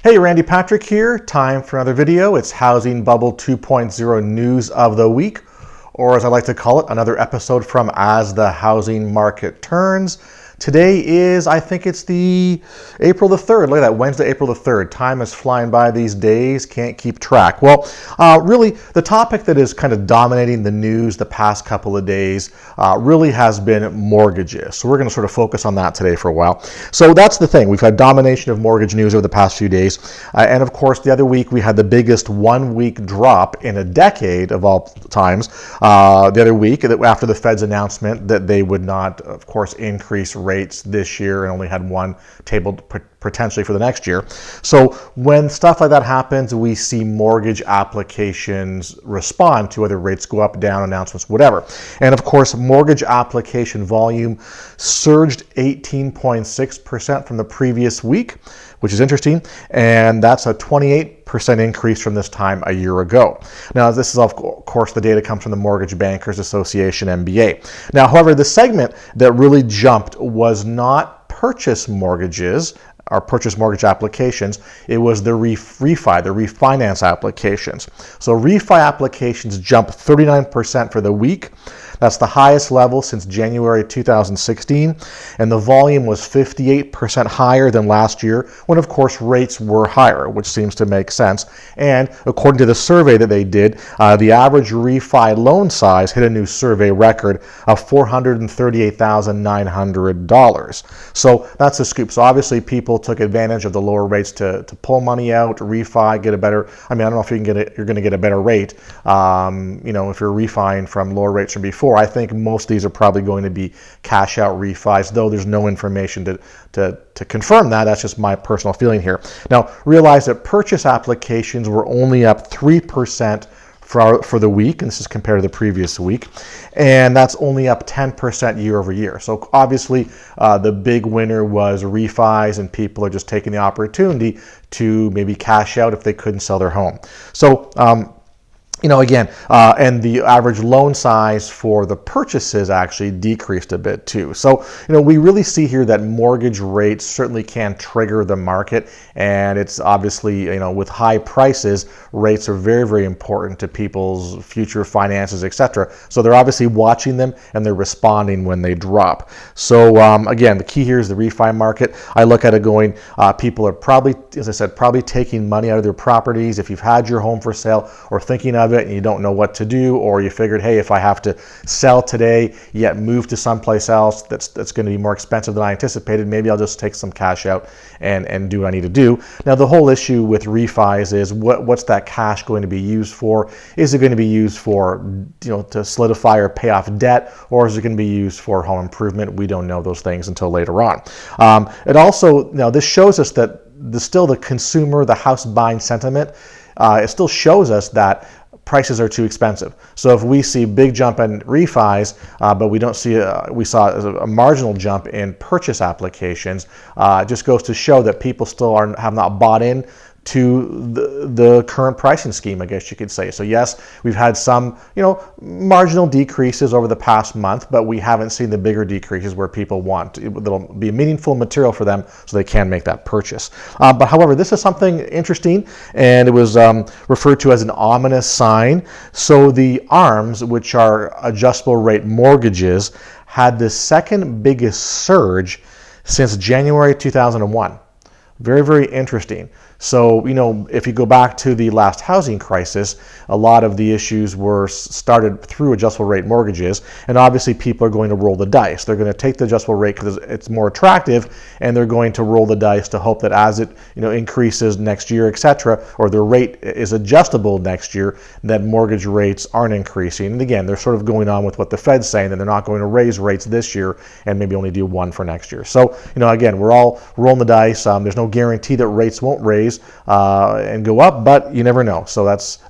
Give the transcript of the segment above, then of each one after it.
Hey, Randy Patrick here. Time for another video. It's Housing Bubble 2.0 News of the Week, or as I like to call it, another episode from As the Housing Market Turns. Today is, I think it's the April the 3rd. Look at that, Wednesday, April the 3rd. Time is flying by these days, can't keep track. Well, really, the topic that is kind of dominating the news the past couple of days really has been mortgages. So we're going to sort of focus on that today for a while. So that's the thing. We've had domination of mortgage news over the past few days. And of course, the other week we had the biggest 1 week drop in a decade of all times. The other week, after the Fed's announcement that they would not, of course, increase rates this year and only had one tabled potentially for the next year. So when stuff like that happens, we see mortgage applications respond to whether rates go up, down, announcements, whatever. And of course, mortgage application volume surged 18.6% from the previous week, which is interesting. And that's a 28% increase from this time a year ago. Now, this is, of course, the data comes from the Mortgage Bankers Association, MBA. Now, however, the segment that really jumped was not purchase mortgages or purchase mortgage applications. It was the ReFi, the refinance applications. So ReFi applications jumped 39% for the week. That's the highest level since January 2016, and the volume was 58% higher than last year when, of course, rates were higher, which seems to make sense. And according to the survey that they did, the average refi loan size hit a new survey record of $438,900. So that's a scoop. So obviously people took advantage of the lower rates to pull money out, refi, get a better, I don't know if you can get it, you're going to get a better rate, if you're refining from lower rates from before. I think most of these are probably going to be cash out refis, though there's no information to confirm that. That's just my personal feeling here. Now, realize that purchase applications were only up 3% for the week, and this is compared to the previous week, and that's only up 10% year over year. So obviously the big winner was refis, and people are just taking the opportunity to maybe cash out if they couldn't sell their home. So and the average loan size for the purchases actually decreased a bit too. So, we really see here that mortgage rates certainly can trigger the market, and it's obviously, with high prices, rates are very, very important to people's future finances, etc. So they're obviously watching them and they're responding when they drop. So again, the key here is the refi market. I look at it going, people are probably, as I said, probably taking money out of their properties. If you've had your home for sale or thinking of it and you don't know what to do, or you figured, hey, if I have to sell today yet move to someplace else that's going to be more expensive than I anticipated, maybe I'll just take some cash out and do what I need to do. Now, the whole issue with refis is what's that cash going to be used for? Is it going to be used for to solidify or pay off debt, or is it going to be used for home improvement? We don't know those things until later on. It also, this shows us that still the consumer, the house buying sentiment, it still shows us that prices are too expensive. So if we see big jump in refis, but we don't see we saw a marginal jump in purchase applications, it just goes to show that people still have not bought in to the current pricing scheme, I guess you could say. So yes, we've had some, marginal decreases over the past month, but we haven't seen the bigger decreases where people that'll be meaningful material for them so they can make that purchase. But however, this is something interesting, and it was referred to as an ominous sign. So the ARMs, which are adjustable rate mortgages, had the second biggest surge since January 2001. Very, very interesting. So, if you go back to the last housing crisis, a lot of the issues were started through adjustable rate mortgages, and obviously people are going to roll the dice. They're going to take the adjustable rate because it's more attractive, and they're going to roll the dice to hope that as it increases next year, etc., or the rate is adjustable next year, that mortgage rates aren't increasing. And again, they're sort of going on with what the Fed's saying, that they're not going to raise rates this year and maybe only do one for next year. So, again, we're all rolling the dice. There's no guarantee that rates won't raise and go up, but you never know.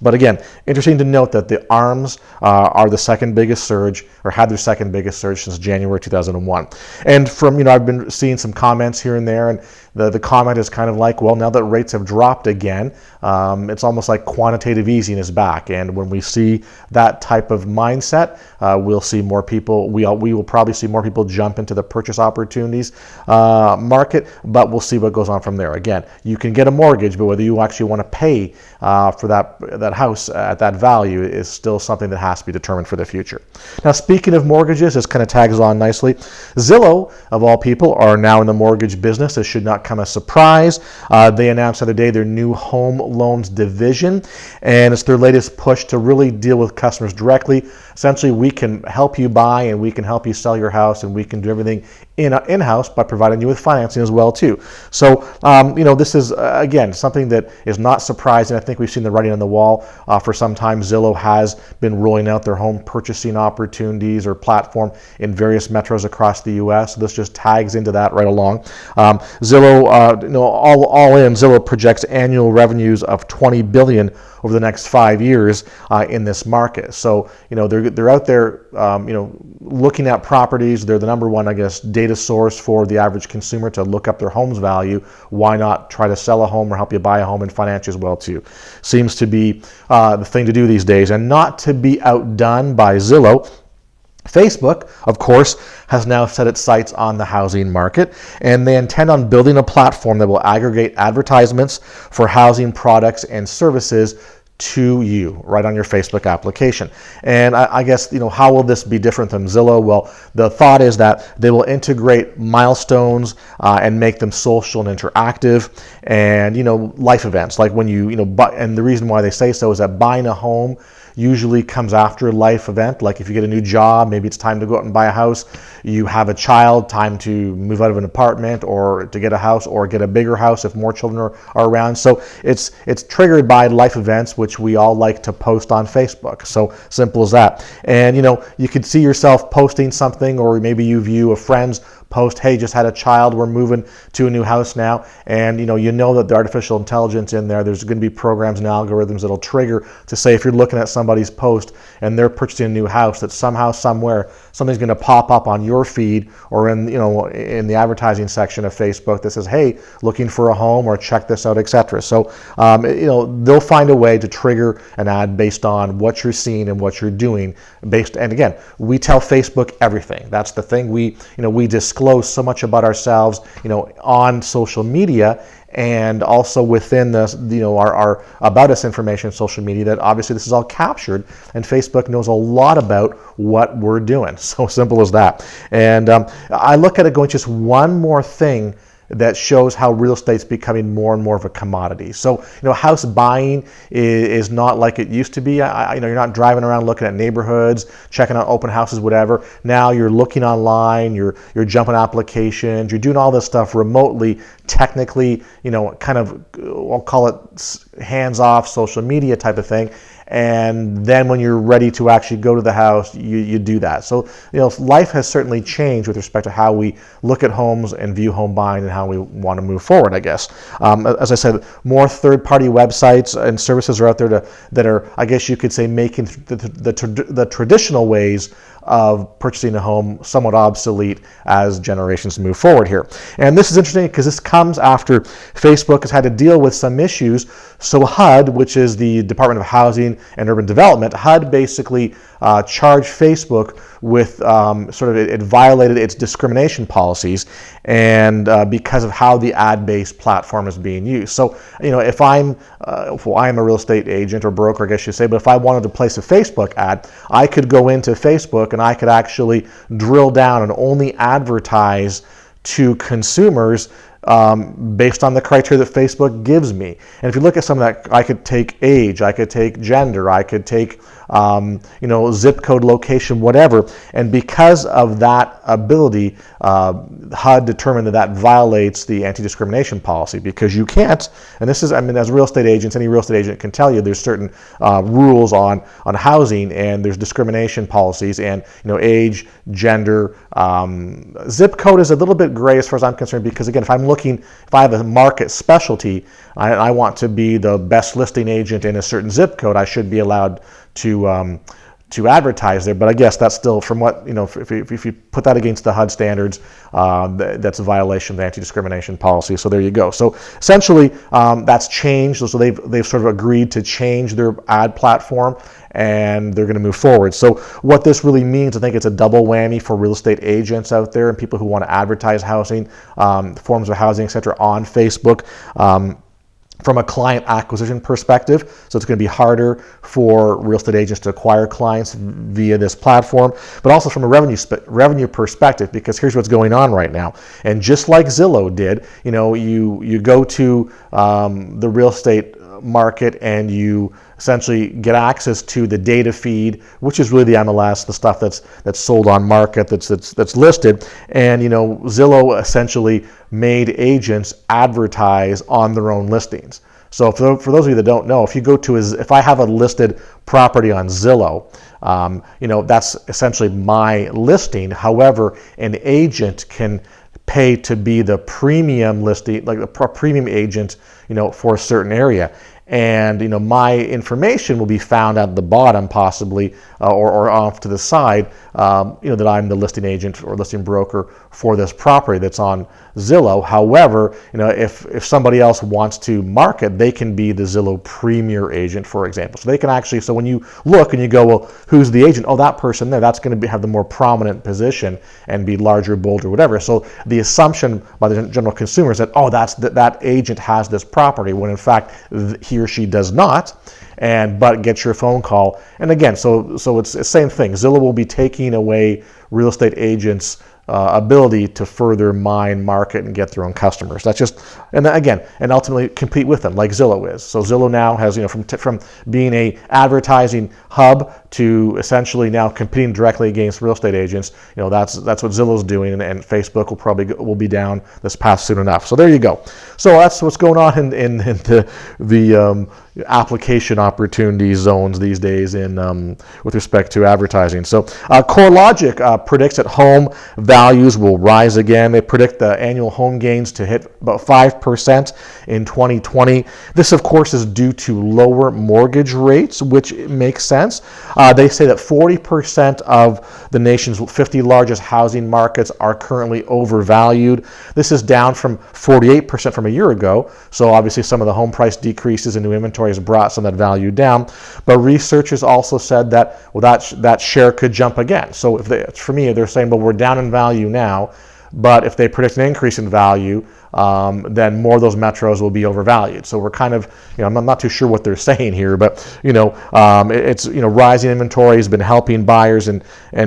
But again, interesting to note that the ARMs are the second biggest surge, or had their second biggest surge since January 2001. And from, I've been seeing some comments here and there, and the comment is kind of like, well, now that rates have dropped again, it's almost like quantitative easing is back. And when we see that type of mindset, we'll see more people, we will probably see more people jump into the purchase opportunities market, but we'll see what goes on from there. Again, you can get a mortgage, but whether you actually want to pay for that house at that value is still something that has to be determined for the future. Now, speaking of mortgages, this kind of tags on nicely. Zillow, of all people, are now in the mortgage business. This should not come as a surprise. They announced the other day their new home loans division, and it's their latest push to really deal with customers directly. Essentially, we can help you buy and we can help you sell your house, and we can do everything in-house by providing you with financing as well too. So this is again something that is not surprising. I think we've seen the writing on the wall for some time. Zillow has been rolling out their home purchasing opportunities or platform in various metros across the U.S. So this just tags into that right along. Zillow, all in, Zillow projects annual revenues of $20 billion over the next 5 years in this market. So they're out there looking at properties. They're the number one, I guess, data source for the average consumer to look up their home's value. Why not try to sell a home or help you buy a home and finance as well too? Seems to be the thing to do these days, and not to be outdone by Zillow. Facebook, of course, has now set its sights on the housing market, and they intend on building a platform that will aggregate advertisements for housing products and services to you right on your Facebook application. And I guess, how will this be different than Zillow? Well, the thought is that they will integrate milestones and make them social and interactive, and life events like when and the reason why they say so is that buying a home usually comes after a life event. Like if you get a new job, maybe it's time to go out and buy a house. You have a child, time to move out of an apartment or to get a house or get a bigger house if more children are around. So it's triggered by life events, which we all like to post on Facebook. So simple as that. And you could see yourself posting something, or maybe you view a friend's post, hey, just had a child, we're moving to a new house now, and that the artificial intelligence in there's going to be programs and algorithms that'll trigger to say, if you're looking at somebody's post and they're purchasing a new house, that somehow, somewhere, something's going to pop up on your feed or in the advertising section of Facebook that says, hey, looking for a home, or check this out, etc. So they'll find a way to trigger an ad based on what you're seeing and what you're doing. And again, we tell Facebook everything. That's the thing. We disclose so much about ourselves, on social media, and also within this, our about us information, social media, that obviously this is all captured, and Facebook knows a lot about what we're doing. So simple as that. And I look at it going, just one more thing that shows how real estate's becoming more and more of a commodity. So, house buying is not like it used to be. You're not driving around looking at neighborhoods, checking out open houses, whatever. Now you're looking online, you're jumping applications, you're doing all this stuff remotely, technically, kind of, I'll call it hands-off social media type of thing. And then when you're ready to actually go to the house, you do that. So, life has certainly changed with respect to how we look at homes and view home buying and how we want to move forward, I guess. As I said, more third-party websites and services are out there that are, I guess you could say, making the traditional ways of purchasing a home somewhat obsolete as generations move forward here. And this is interesting because this comes after Facebook has had to deal with some issues. So HUD, which is the Department of Housing and Urban Development, HUD basically charged Facebook with it violated its discrimination policies, and because of how the ad-based platform is being used. So, if I'm a real estate agent or broker, I guess you say, but if I wanted to place a Facebook ad, I could go into Facebook and I could actually drill down and only advertise to consumers based on the criteria that Facebook gives me. And if you look at some of that, I could take age, I could take gender, I could take zip code, location, whatever. And because of that ability, HUD determined that violates the anti-discrimination policy, because you can't, and this is, as real estate agents, any real estate agent can tell you, there's certain rules on housing, and there's discrimination policies, and age, gender, zip code is a little bit gray as far as I'm concerned, because again, if I have a market specialty, I want to be the best listing agent in a certain zip code, I should be allowed to to advertise there, but I guess that's still, from what, if you put that against the HUD standards, that's a violation of the anti-discrimination policy. So there you go. So essentially, that's changed. So they've sort of agreed to change their ad platform, and they're going to move forward. So what this really means, I think it's a double whammy for real estate agents out there and people who want to advertise housing, forms of housing, etc., on Facebook. From a client acquisition perspective, so it's going to be harder for real estate agents to acquire clients via this platform, but also from a revenue perspective, because here's what's going on right now. And just like Zillow did, you go to the real estate market and you essentially get access to the data feed, which is really the MLS, the stuff that's sold on market, that's listed. And Zillow essentially made agents advertise on their own listings. So for those of you that don't know, if I have a listed property on Zillow, that's essentially my listing. However, an agent can pay to be the premium listing, like the premium agent, for a certain area. And my information will be found at the bottom, possibly, or off to the side. That I'm the listing agent or listing broker for this property that's on Zillow. However, if somebody else wants to market, they can be the Zillow Premier agent, for example. So they can actually. So when you look and you go, well, who's the agent? Oh, that person there. That's going to have the more prominent position and be larger, bolder, whatever. So the assumption by the general consumer is that that agent has this property, when in fact he or she does not. But get your phone call. And again, so it's the same thing. Zillow will be taking away real estate agents' ability to further mine, market, and get their own customers. That's just, and ultimately compete with them like Zillow is. So Zillow now has, from being a advertising hub to essentially now competing directly against real estate agents. That's what Zillow's doing, and Facebook will be down this path soon enough. So there you go. So that's what's going on in the application opportunity zones these days with respect to advertising. So CoreLogic predicts that home values will rise again. They predict the annual home gains to hit about 5% in 2020. This, of course, is due to lower mortgage rates, which makes sense. They say that 40% of the nation's 50 largest housing markets are currently overvalued. This is down from 48% from a year ago. So obviously some of the home price decreases in new inventory has brought some of that value down. But researchers also said that that share could jump again. So they're saying, well, we're down in value now, but if they predict an increase in value, then more of those metros will be overvalued. So we're kind of, I'm not too sure what they're saying here, but it's rising inventory has been helping buyers and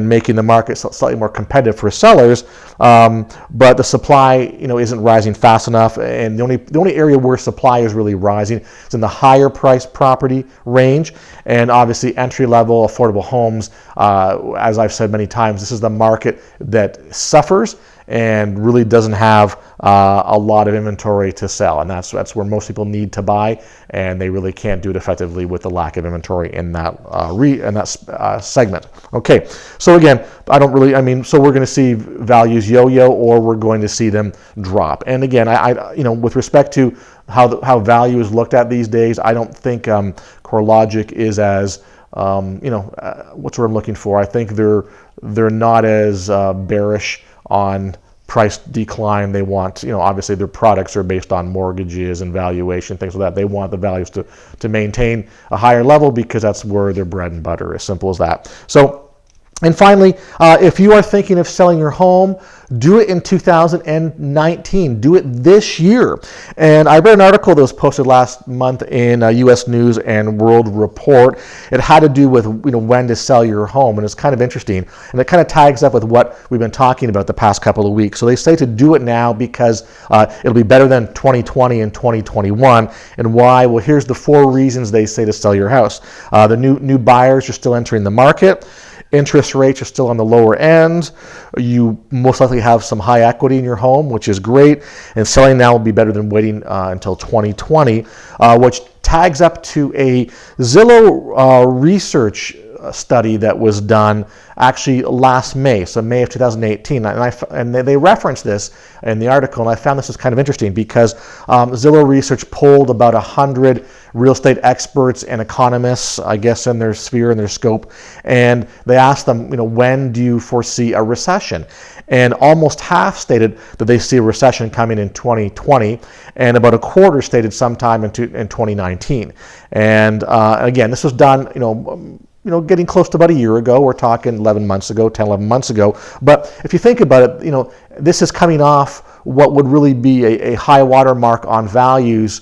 making the market slightly more competitive for sellers. But the supply, isn't rising fast enough, and the only area where supply is really rising is in the higher price property range, and obviously entry level affordable homes. As I've said many times, this is the market that suffers and really doesn't have a lot of inventory to sell, and that's where most people need to buy, and they really can't do it effectively with the lack of inventory in that segment. Okay, so again, so we're going to see values yo-yo, or we're going to see them drop. And again, I with respect to how value is looked at these days, I don't think CoreLogic is as what's what I'm looking for. I think they're not as bearish on price decline. They want, obviously their products are based on mortgages and valuation, things like that. They want the values to maintain a higher level because that's where their bread and butter is. Simple as that. So, and finally, if you are thinking of selling your home, do it in 2019. Do it this year. And I read an article that was posted last month in U.S. News and World Report. It had to do with when to sell your home, and it's kind of interesting. And it kind of tags up with what we've been talking about the past couple of weeks. So they say to do it now because it'll be better than 2020 and 2021. And why? Well, here's the 4 reasons they say to sell your house. The new buyers are still entering the market. Interest rates are still on the lower end. You most likely have some high equity in your home, which is great. And selling now will be better than waiting until 2020, which tags up to a Zillow research study that was done actually last May, so May of 2018, and they referenced this in the article, and I found this was kind of interesting because Zillow Research polled about 100 real estate experts and economists, I guess, in their sphere and their scope, and they asked them, when do you foresee a recession? And almost half stated that they see a recession coming in 2020, and about a quarter stated sometime in 2019. And again, this was done, getting close to about a year ago. We're talking 11 months ago. But if you think about it, this is coming off what would really be a high water mark on values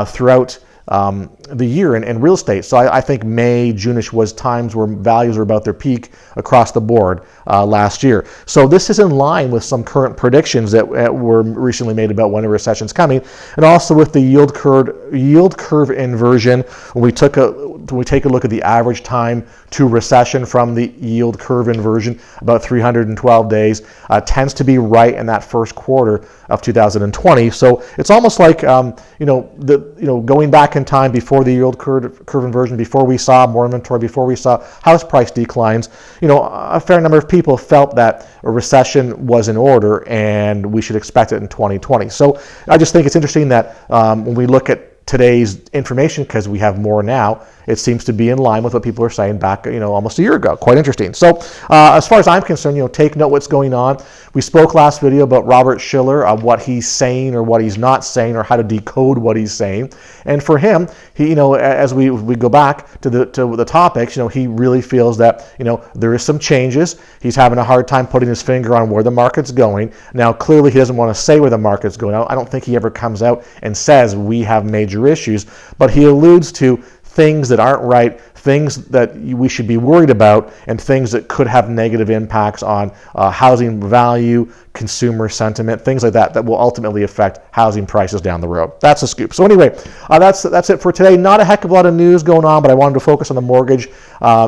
throughout the year in real estate. So I think May, June-ish was times where values were about their peak across the board last year. So this is in line with some current predictions that were recently made about when a recession is coming, and also with the yield curve inversion. When we take a look at the average time to recession from the yield curve inversion, about 312 days, tends to be right in that first quarter of 2020. So it's almost like going back in time before the yield curve inversion, before we saw more inventory, before we saw house price declines, a fair number of people felt that a recession was in order and we should expect it in 2020. So I just think it's interesting that when we look at today's information, because we have more now, it seems to be in line with what people are saying back, almost a year ago. Quite interesting. So as far as I'm concerned, take note what's going on. We spoke last video about Robert Shiller, what he's saying or what he's not saying, or how to decode what he's saying. And for him, he, as we go back to the topics, he really feels that, there is some changes. He's having a hard time putting his finger on where the market's going. Now, clearly, he doesn't want to say where the market's going. I don't think he ever comes out and says we have major issues, but he alludes to things that aren't right, things that we should be worried about, and things that could have negative impacts on housing value, consumer sentiment, things like that will ultimately affect housing prices down the road. That's a scoop. So anyway, that's it for today. Not a heck of a lot of news going on, but I wanted to focus on the mortgage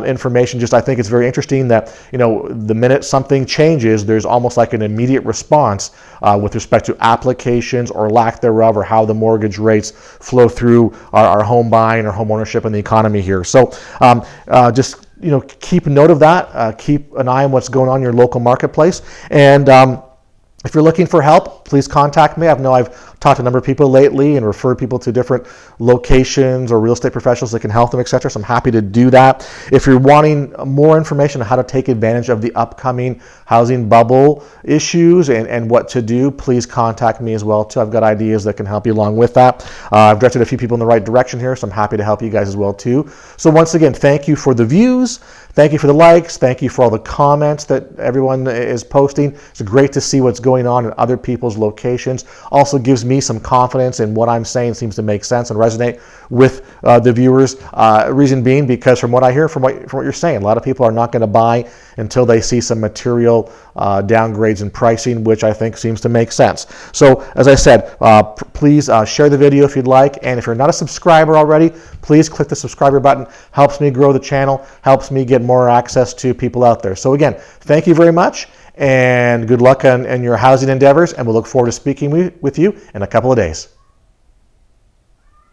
information. I think it's very interesting that the minute something changes, there's almost like an immediate response with respect to applications or lack thereof, or how the mortgage rates flow through our home buying or home ownership and the economy here. So just keep note of that. Keep an eye on what's going on in your local marketplace, and if you're looking for help, please contact me. I've talked to a number of people lately and referred people to different locations or real estate professionals that can help them, etc. So I'm happy to do that. If you're wanting more information on how to take advantage of the upcoming housing bubble issues and what to do, please contact me as well too. I've got ideas that can help you along with that. I've directed a few people in the right direction here, so I'm happy to help you guys as well too. So once again, thank you for the views. Thank you for the likes. Thank you for all the comments that everyone is posting. It's great to see what's going on in other people's locations. Also gives me some confidence in what I'm saying seems to make sense and resonate with the viewers. Reason being, because from what I hear, from what you're saying, a lot of people are not going to buy until they see some material downgrades in pricing, which I think seems to make sense. So as I said, please share the video if you'd like. And if you're not a subscriber already, please click the subscriber button. Helps me grow the channel, helps me get more access to people out there. So again, thank you very much, and good luck in your housing endeavors, and we'll look forward to speaking with you in a couple of days.